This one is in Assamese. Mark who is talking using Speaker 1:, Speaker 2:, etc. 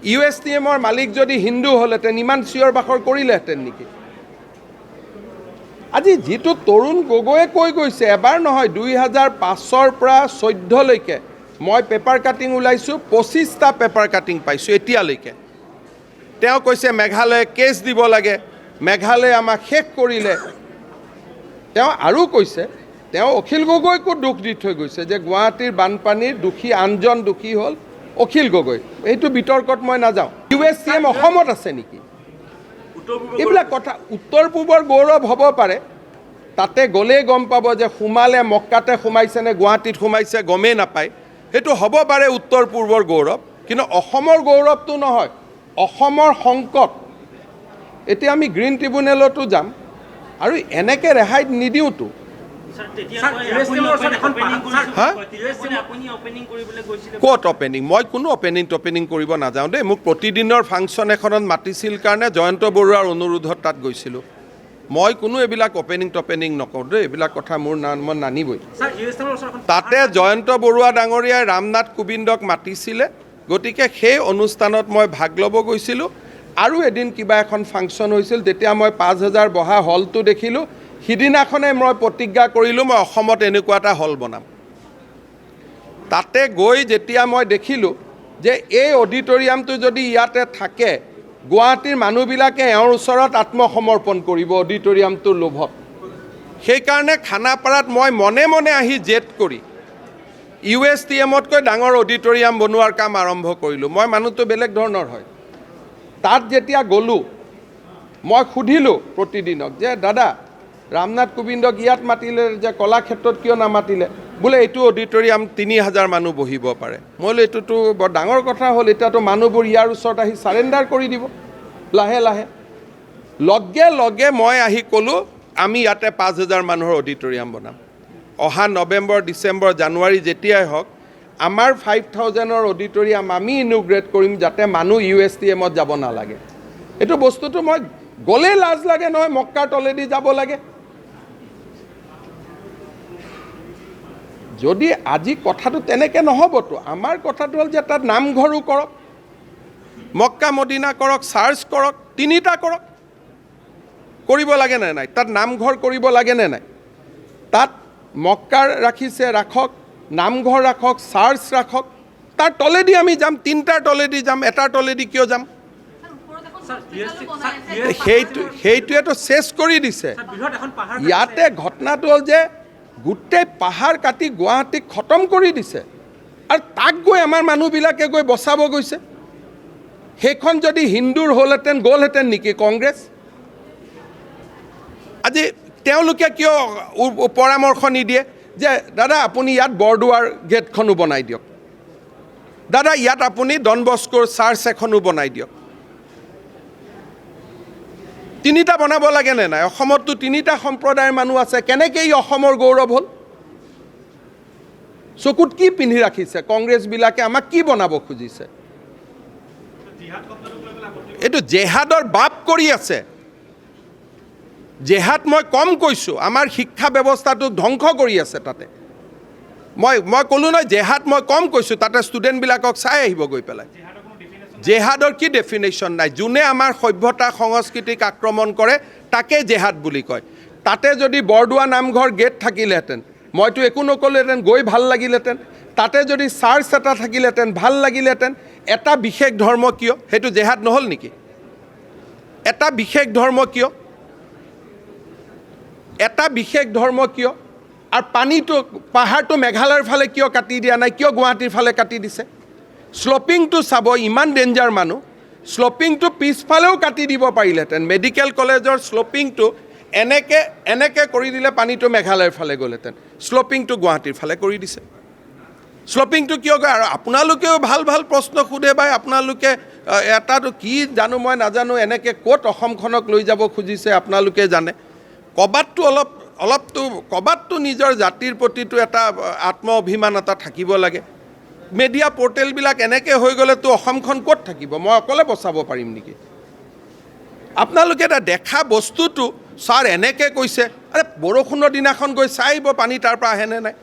Speaker 1: USTMৰ মালিক যদি হিন্দু হ'লহেঁতেন ইমান চিঞৰ বাখৰ কৰিলেহেঁতেন নেকি? আজি যিটো তৰুণ গগৈয়ে কৈ গৈছে, এবাৰ নহয় 2005ৰ পৰা 14লৈকে মই পেপাৰ কাটিং ওলাইছোঁ, 25টা পেপাৰ কাটিং পাইছোঁ এতিয়ালৈকে। তেওঁ কৈছে মেঘালয়ে কেছ দিব লাগে, মেঘালয়ে আমাক শেষ কৰিলে। তেওঁ আৰু কৈছে, তেওঁ অখিল গগৈকো দুখ দি থৈ গৈছে যে গুৱাহাটীৰ বানপানীৰ দোষী আনজন দোষী হ'ল অখিল গগৈ। এইটো বিতৰ্কত মই নাযাওঁ। USTM অসমত আছে নেকি? এইবিলাক কথা উত্তৰ পূবৰ গৌৰৱ হ'ব পাৰে, তাতে গ'লেই গম পাব যে সোমালে মক্কাতে সোমাইছে নে গুৱাহাটীত সোমাইছে গমেই নাপায়। সেইটো হ'ব পাৰে উত্তৰ পূৰ্বৰ গৌৰৱ, কিন্তু অসমৰ গৌৰৱটো নহয়। অসমৰ সংকট। এতিয়া আমি গ্ৰীণ ট্ৰিবিউনেলতো যাম আৰু এনেকৈ ৰেহাই নিদিওঁতো। ক'ত অপেনিং? মই কোনো অপেনিং কৰিব নাযাওঁ দেই। মোক প্ৰতিদিনৰ ফাংচন এখনত মাতিছিল কাৰণে জয়ন্ত বৰুৱাৰ অনুৰোধত তাত গৈছিলোঁ। মই কোনো এইবিলাক অপেনিং নকৰোঁ দেই, এইবিলাক কথা মোৰ মই নানিবই। তাতে জয়ন্ত বৰুৱা ডাঙৰীয়াই ৰামনাথ কোবিন্দক মাতিছিলে, গতিকে সেই অনুষ্ঠানত মই ভাগ ল'ব গৈছিলোঁ। আৰু এদিন কিবা এখন ফাংচন হৈছিল, তেতিয়া মই 5000 বহা হলটো দেখিলোঁ। সিদিনাখনে মই প্ৰতিজ্ঞা কৰিলোঁ মই অসমত এনেকুৱা এটা হল বনাম। তাতে গৈ যেতিয়া মই দেখিলোঁ যে এই অডিটৰিয়ামটো যদি ইয়াতে থাকে, গুৱাহাটীৰ মানুহবিলাকে এওঁৰ ওচৰত আত্মসমৰ্পণ কৰিব অডিটৰিয়ামটোৰ লোভত। সেইকাৰণে খানাপাৰাত মই মনে মনে আহি জেদ কৰি USTMতকৈ ডাঙৰ অডিটৰিয়াম বনোৱাৰ কাম আৰম্ভ কৰিলোঁ। মই মানুহটো বেলেগ ধৰণৰ হয়। তাত যেতিয়া গ'লোঁ, মই সুধিলোঁ প্ৰতিদিনক যে দাদা, ৰামনাথ কোবিন্দক ইয়াত মাতিলে যে কলাক্ষেত্ৰত কিয় নামাতিলে? বোলে এইটো অডিটৰিয়াম 3000 মানুহ বহিব পাৰে। মই বোলো এইটোতো বৰ ডাঙৰ কথা হ'ল, এতিয়াতো মানুহবোৰ ইয়াৰ ওচৰত আহি চাৰেণ্ডাৰ কৰি দিব লাহে লাহে। লগে লগে মই আহি ক'লোঁ আমি ইয়াতে 5000 মানুহৰ অডিটৰিয়াম বনাম। অহা নৱেম্বৰ, ডিচেম্বৰ, জানুৱাৰী যেতিয়াই হওক আমাৰ 5000ৰ অডিটৰিয়াম আমি ইনগ্ৰেট কৰিম, যাতে মানুহ USTMত যাব নালাগে। এইটো বস্তুটো মই গ'লেই লাজ লাগে নহয়, মক্কাৰ তলেদি যাব লাগে। যদি আজি কথাটো তেনেকৈ নহ'বতো। আমাৰ কথাটো হ'ল যে তাত নামঘৰো কৰক, মক্কা মদিনা কৰক, চাৰ্চ কৰক, 3টা কৰক। কৰিব লাগে নে নাই? তাত নামঘৰ কৰিব লাগে নে নাই? তাত মক্কাৰ ৰাখিছে, ৰাখক, নামঘৰ ৰাখক, চাৰ্চ ৰাখক। তাৰ তলেদি আমি যাম, 3টাৰ তলেদি যাম, এটাৰ তলেদি কিয় যাম? সেইটোৱেতো চেছ কৰি দিছে। ইয়াতে ঘটনাটো হ'ল যে গোটেই পাহাৰ কাটি গুৱাহাটীক খতম কৰি দিছে, আৰু তাক গৈ আমাৰ মানুহবিলাকে গৈ বচাব গৈছে। সেইখন যদি হিন্দুৰ হ'লহেঁতেন গ'লহেঁতেন নেকি কংগ্ৰেছ? আজি তেওঁলোকে কিয় পৰামৰ্শ নিদিয়ে যে দাদা আপুনি ইয়াত বৰদোৱাৰ গেটখনো বনাই দিয়ক, দাদা ইয়াত আপুনি ডন বস্কোৰ চাৰ্চ এখনো বনাই দিয়ক? 3টা বনাব লাগে নে নাই? অসমততো 3টা সম্প্ৰদায়ৰ মানুহ আছে। কেনেকৈ ই অসমৰ গৌৰৱ হ'ল? চকুত কি পিন্ধি ৰাখিছে কংগ্ৰেছবিলাকে? আমাক কি বনাব খুজিছে? এইটো জেহাদৰ বাপ কৰি আছে। জেহাদ মই কম কৈছোঁ, আমাৰ শিক্ষা ব্যৱস্থাটোক ধ্বংস কৰি আছে তাতে। মই ক'লোঁ নহয় জেহাদ মই কম কৈছোঁ, তাতে ষ্টুডেণ্টবিলাকক চাই আহিব গৈ পেলাই। জেহাদৰ কি ডেফিনেশ্যন নাই? যোনে আমাৰ সভ্যতা সংস্কৃতিক আক্ৰমণ কৰে তাকে জেহাদ বুলি কয়। তাতে যদি বৰদোৱা নামঘৰ গেট থাকিলেহেঁতেন মইতো একো নকলোহেঁতেন, গৈ ভাল লাগিলেহেঁতেন। তাতে যদি চাৰ্চ এটা থাকিলেহেঁতেন ভাল লাগিলেহেঁতেন। এটা বিশেষ ধৰ্ম কিয়? সেইটো জেহাদ নহ'ল নেকি? এটা বিশেষ ধৰ্ম কিয়? এটা বিশেষ ধৰ্ম কিয়? আৰু পাহাৰটো মেঘালয়ৰ ফালে কিয় কাটি দিয়া নাই? কিয় গুৱাহাটীৰ ফালে কাটি দিছে? শ্লপিংটো চাব, ইমান ডেঞ্জাৰ মানুহ। শ্লপিংটো পিছফালেও কাটি দিব পাৰিলেহেঁতেন। মেডিকেল কলেজৰ শ্লপিংটো এনেকৈ কৰি দিলে পানীটো মেঘালয়ৰ ফালে গ'লহেঁতেন। শ্লপিংটো গুৱাহাটীৰ ফালে কৰি দিছে। শ্লপিংটো কিয় গৈ? আৰু আপোনালোকেও ভাল ভাল প্ৰশ্ন সোধে বাই, আপোনালোকে এটাতো কি জানো মই নাজানো, এনেকৈ ক'ত অসমখনক লৈ যাব খুজিছে আপোনালোকে জানে। ক'ৰবাততো নিজৰ জাতিৰ প্ৰতিটো এটা আত্ম অভিমান এটা থাকিব লাগে। মিডিয়া পৰ্টেলবিলাক এনেকৈ হৈ গ'লেতো অসমখন ক'ত থাকিব? মই অকলে বচাব পাৰিম নেকি? আপোনালোকে এটা দেখা বস্তুটো ছাৰ এনেকৈ কৈছে, আৰে বৰষুণৰ দিনাখন গৈ চাই আহিব পানী তাৰ পৰা আহেনে নাই।